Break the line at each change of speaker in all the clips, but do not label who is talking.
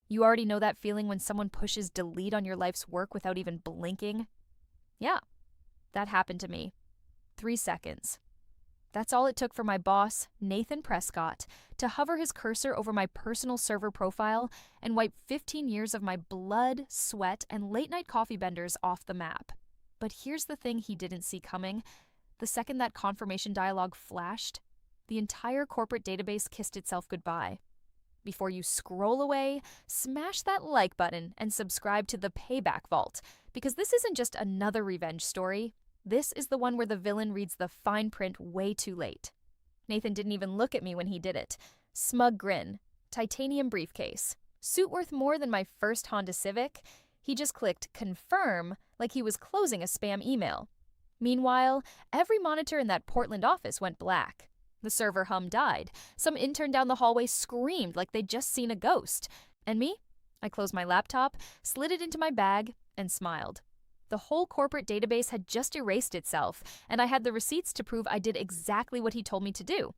You already know that feeling when someone pushes delete on your life's work without even blinking? Yeah, that happened to me. 3 seconds. That's all it took for my boss, Nathan Prescott, to hover his cursor over my personal server profile and wipe 15 years of my blood, sweat, and late-night coffee benders off the map. But here's the thing he didn't see coming. The second that confirmation dialog flashed, the entire corporate database kissed itself goodbye. Before you scroll away, smash that like button and subscribe to the Payback Vault, because this isn't just another revenge story. This is the one where the villain reads the fine print way too late. Nathan didn't even look at me when he did it. Smug grin, titanium briefcase, suit worth more than my first Honda Civic. He just clicked confirm like he was closing a spam email. Meanwhile, every monitor in that Portland office went black. The server hum died. Some intern down the hallway screamed like they'd just seen a ghost. And me? I closed my laptop, slid it into my bag, and smiled. The whole corporate database had just erased itself, and I had the receipts to prove I did exactly what he told me to do.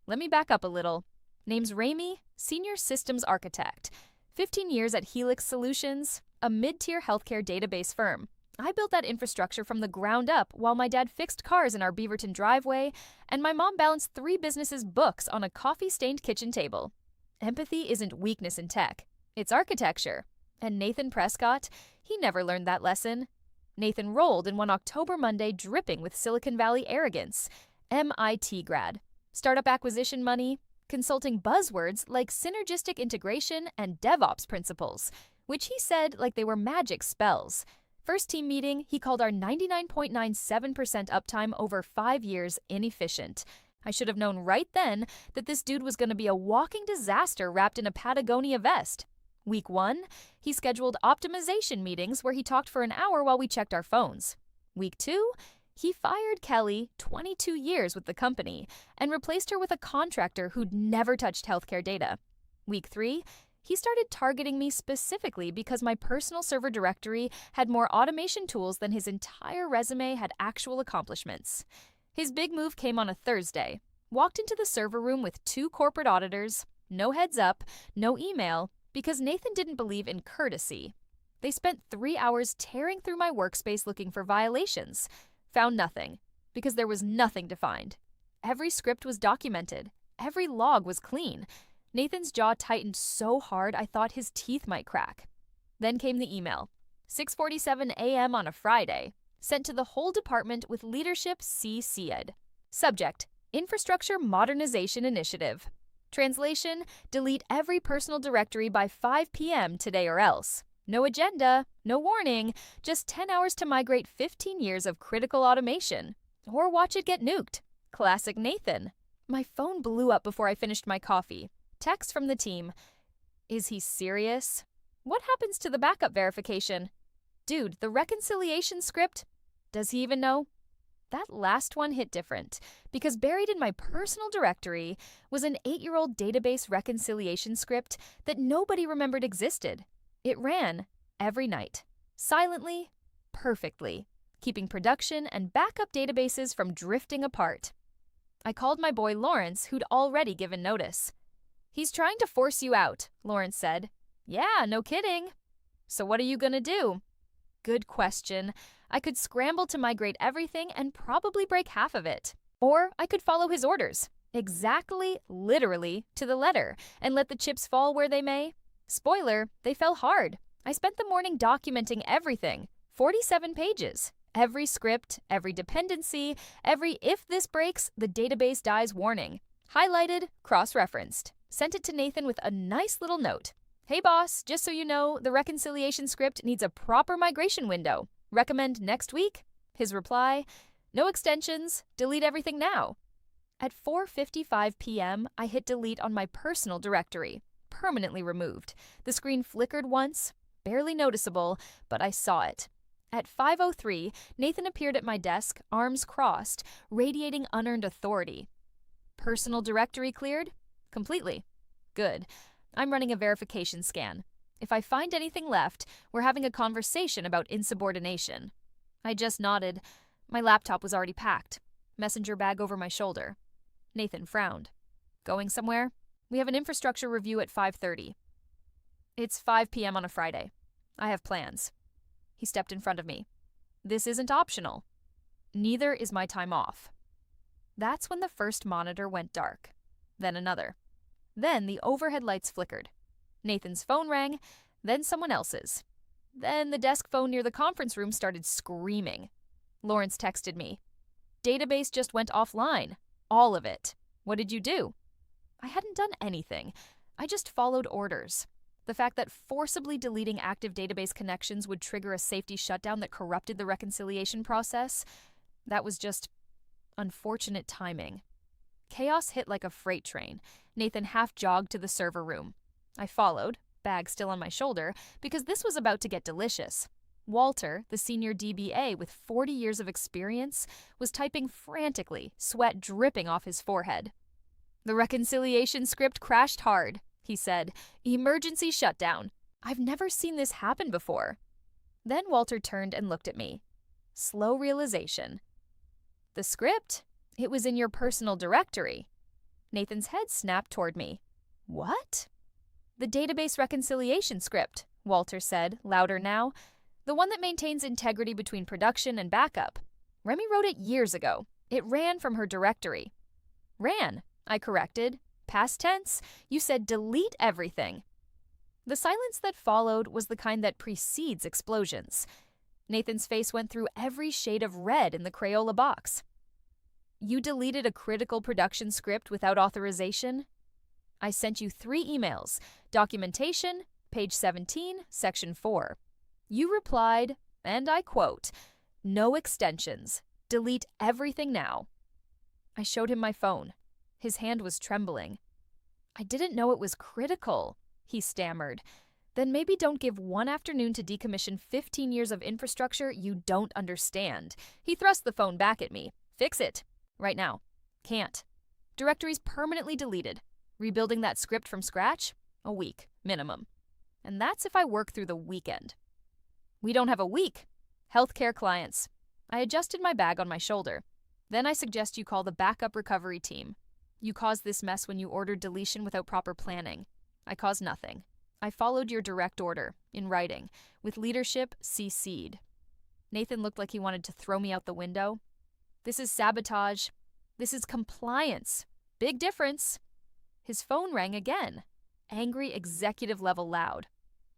Let me back up a little. Name's Rami, Senior Systems Architect. 15 years at Helix Solutions, a mid-tier healthcare database firm. I built that infrastructure from the ground up while my dad fixed cars in our Beaverton driveway, and my mom balanced 3 businesses' books on a coffee-stained kitchen table. Empathy isn't weakness in tech. It's architecture. And Nathan Prescott, he never learned that lesson. Nathan rolled in one October Monday dripping with Silicon Valley arrogance. MIT grad. Startup acquisition money. Consulting buzzwords like synergistic integration and DevOps principles, which he said like they were magic spells. First team meeting, he called our 99.97% uptime over 5 years inefficient. I should have known right then that this dude was going to be a walking disaster wrapped in a Patagonia vest. Week 1, he scheduled optimization meetings where he talked for an hour while we checked our phones. Week 2, he fired Kelly, 22 years with the company, and replaced her with a contractor who'd never touched healthcare data. Week 3, he started targeting me specifically because my personal server directory had more automation tools than his entire resume had actual accomplishments. His big move came on a Thursday. Walked into the server room with 2 corporate auditors, no heads up, no email, because Nathan didn't believe in courtesy. They spent 3 hours tearing through my workspace looking for violations. Found nothing, because there was nothing to find. Every script was documented. Every log was clean. Nathan's jaw tightened so hard I thought his teeth might crack. Then came the email. 6:47 a.m. on a Friday. Sent to the whole department with leadership CC'd. Subject: Infrastructure Modernization Initiative. Translation: delete every personal directory by 5 p.m. today or else. No agenda, no warning, just 10 hours to migrate 15 years of critical automation. Or watch it get nuked. Classic Nathan. My phone blew up before I finished my coffee. Text from the team. Is he serious? What happens to the backup verification? Dude, the reconciliation script? Does he even know? That last one hit different, because buried in my personal directory was an 8-year-old database reconciliation script that nobody remembered existed. It ran every night, silently, perfectly, keeping production and backup databases from drifting apart. I called my boy Lawrence, who'd already given notice. He's trying to force you out, Lawrence said. Yeah, no kidding. So what are you gonna do? Good question. I could scramble to migrate everything and probably break half of it. Or I could follow his orders, exactly, literally, to the letter, and let the chips fall where they may. Spoiler, they fell hard. I spent the morning documenting everything, 47 pages. Every script, every dependency, every if this breaks, the database dies warning. Highlighted, cross-referenced. Sent it to Nathan with a nice little note. Hey boss, just so you know, the reconciliation script needs a proper migration window. Recommend next week? His reply, no extensions, delete everything now. At 4:55 p.m., I hit delete on my personal directory. Permanently removed. The screen flickered once, barely noticeable, but I saw it. At 5:03, Nathan appeared at my desk, arms crossed, radiating unearned authority. Personal directory cleared? Completely. Good. I'm running a verification scan. If I find anything left, we're having a conversation about insubordination. I just nodded. My laptop was already packed. Messenger bag over my shoulder. Nathan frowned. Going somewhere? We have an infrastructure review at 5:30. It's 5 p.m. on a Friday. I have plans. He stepped in front of me. This isn't optional. Neither is my time off. That's when the first monitor went dark. Then another. Then the overhead lights flickered. Nathan's phone rang, then someone else's. Then the desk phone near the conference room started screaming. Lawrence texted me. Database just went offline. All of it. What did you do? I hadn't done anything. I just followed orders. The fact that forcibly deleting active database connections would trigger a safety shutdown that corrupted the reconciliation process, that was just unfortunate timing. Chaos hit like a freight train. Nathan half jogged to the server room. I followed, bag still on my shoulder, because this was about to get delicious. Walter, the senior DBA with 40 years of experience, was typing frantically, sweat dripping off his forehead. The reconciliation script crashed hard, he said. Emergency shutdown. I've never seen this happen before. Then Walter turned and looked at me. Slow realization. The script? It was in your personal directory. Nathan's head snapped toward me. What? The database reconciliation script, Walter said, louder now. The one that maintains integrity between production and backup. Remy wrote it years ago. It ran from her directory. Ran, I corrected. Past tense, you said delete everything. The silence that followed was the kind that precedes explosions. Nathan's face went through every shade of red in the Crayola box. You deleted a critical production script without authorization? I sent you 3 emails. Documentation, page 17, section 4. You replied, and I quote, "No extensions. Delete everything now." I showed him my phone. His hand was trembling. I didn't know it was critical, he stammered. Then maybe don't give one afternoon to decommission 15 years of infrastructure you don't understand. He thrust the phone back at me. Fix it. Right now. Can't. Directories permanently deleted. Rebuilding that script from scratch? A week, minimum. And that's if I work through the weekend. We don't have a week. Healthcare clients. I adjusted my bag on my shoulder. Then I suggest you call the backup recovery team. You caused this mess when you ordered deletion without proper planning. I caused nothing. I followed your direct order, in writing, with leadership CC'd. Nathan looked like he wanted to throw me out the window. This is sabotage. This is compliance. Big difference. His phone rang again. Angry executive level loud.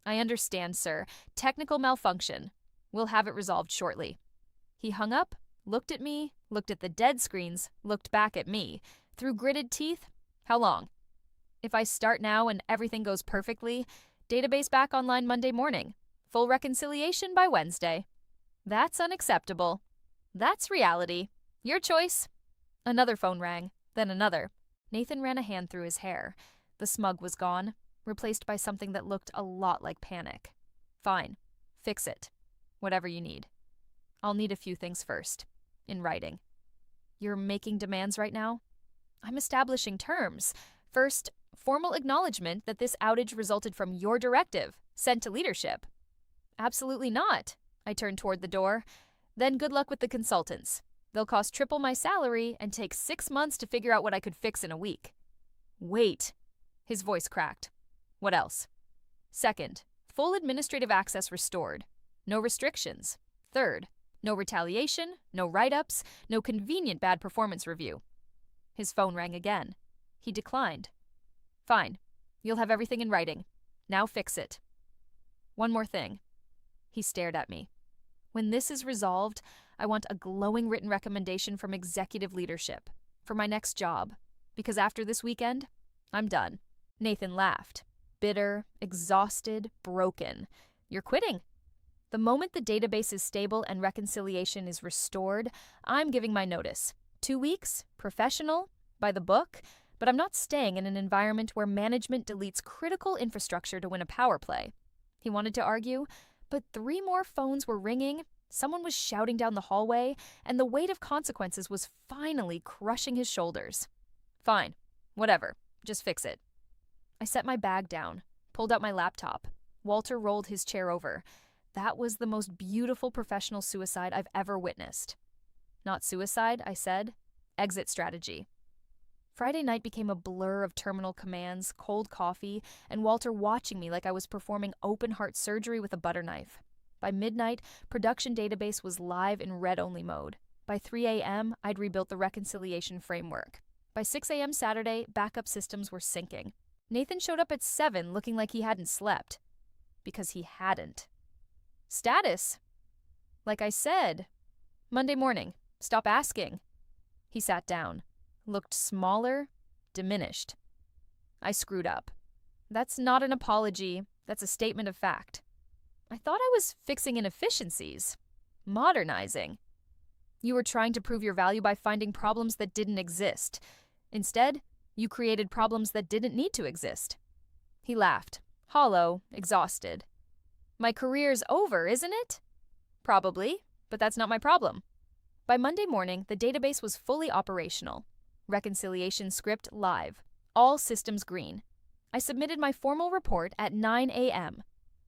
I understand, sir. Technical malfunction. We'll have it resolved shortly. He hung up, looked at me, looked at the dead screens, looked back at me. Through gritted teeth, how long? If I start now and everything goes perfectly, database back online Monday morning. Full reconciliation by Wednesday. That's unacceptable. That's reality. Your choice. Another phone rang, then another. Nathan ran a hand through his hair. The smug was gone, replaced by something that looked a lot like panic. Fine. Fix it. Whatever you need. I'll need a few things first. In writing. You're making demands right now? I'm establishing terms. First, formal acknowledgement that this outage resulted from your directive, sent to leadership. Absolutely not. I turned toward the door. Then good luck with the consultants. They'll cost triple my salary and take 6 months to figure out what I could fix in a week. Wait. His voice cracked. What else? Second, full administrative access restored. No restrictions. Third, no retaliation, no write-ups, no convenient bad performance review. His phone rang again. He declined. Fine. You'll have everything in writing. Now fix it. One more thing. He stared at me. When this is resolved, I want a glowing written recommendation from executive leadership for my next job, because after this weekend, I'm done. Nathan laughed. Bitter, exhausted, broken. You're quitting. The moment the database is stable and reconciliation is restored, I'm giving my notice. 2 weeks, professional, by the book, but I'm not staying in an environment where management deletes critical infrastructure to win a power play. He wanted to argue, but 3 more phones were ringing, someone was shouting down the hallway, and the weight of consequences was finally crushing his shoulders. Fine, whatever, just fix it. I set my bag down, pulled out my laptop. Walter rolled his chair over. That was the most beautiful professional suicide I've ever witnessed. Not suicide, I said. Exit strategy. Friday night became a blur of terminal commands, cold coffee, and Walter watching me like I was performing open-heart surgery with a butter knife. By midnight, production database was live in read-only mode. By 3 a.m., I'd rebuilt the reconciliation framework. By 6 a.m. Saturday, backup systems were syncing. Nathan showed up at 7 looking like he hadn't slept. Because he hadn't. Status. Like I said. Monday morning. Stop asking. He sat down. Looked smaller, diminished. I screwed up. That's not an apology. That's a statement of fact. I thought I was fixing inefficiencies. Modernizing. You were trying to prove your value by finding problems that didn't exist. Instead, you created problems that didn't need to exist. He laughed, hollow, exhausted. My career's over, isn't it? Probably, but that's not my problem. By Monday morning, the database was fully operational. Reconciliation script live. All systems green. I submitted my formal report at 9 a.m.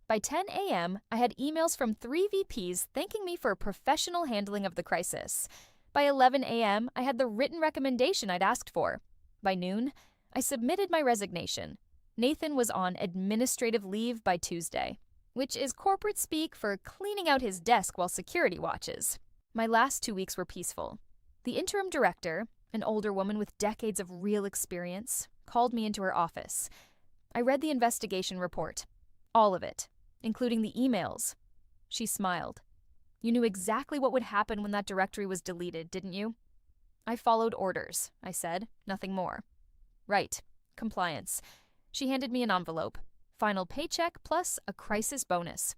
By 10 a.m., I had emails from 3 VPs thanking me for professional handling of the crisis. By 11 a.m., I had the written recommendation I'd asked for. By noon, I submitted my resignation. Nathan was on administrative leave by Tuesday, which is corporate speak for cleaning out his desk while security watches. My last 2 weeks were peaceful. The interim director, an older woman with decades of real experience, called me into her office. I read the investigation report. All of it, including the emails. She smiled. You knew exactly what would happen when that directory was deleted, didn't you? I followed orders, I said, nothing more. Right, compliance. She handed me an envelope. Final paycheck plus a crisis bonus.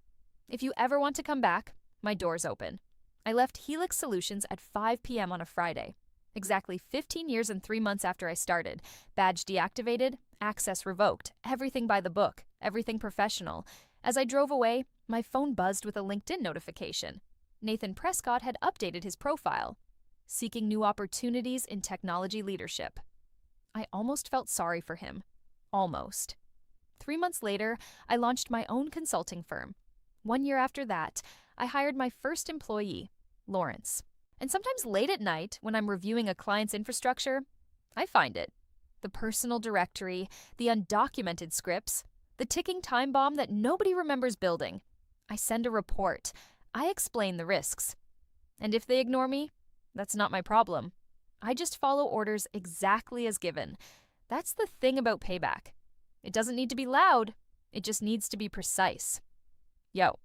If you ever want to come back, my door's open. I left Helix Solutions at 5 p.m. on a Friday. Exactly 15 years and 3 months after I started. Badge deactivated, access revoked, everything by the book, everything professional. As I drove away, my phone buzzed with a LinkedIn notification. Nathan Prescott had updated his profile, seeking new opportunities in technology leadership. I almost felt sorry for him. Almost. 3 months later, I launched my own consulting firm. 1 year after that, I hired my first employee, Lawrence. And sometimes late at night, when I'm reviewing a client's infrastructure, I find it. The personal directory, the undocumented scripts, the ticking time bomb that nobody remembers building. I send a report. I explain the risks. And if they ignore me, that's not my problem. I just follow orders exactly as given. That's the thing about Payback. It doesn't need to be loud. It just needs to be precise. Yo.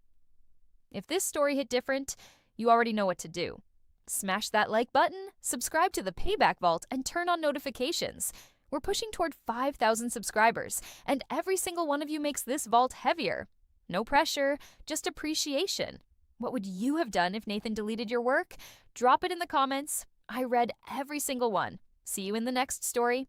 If this story hit different, you already know what to do. Smash that like button, subscribe to the Payback Vault, and turn on notifications. We're pushing toward 5,000 subscribers, and every single one of you makes this vault heavier. No pressure, just appreciation. What would you have done if Nathan deleted your work? Drop it in the comments. I read every single one. See you in the next story.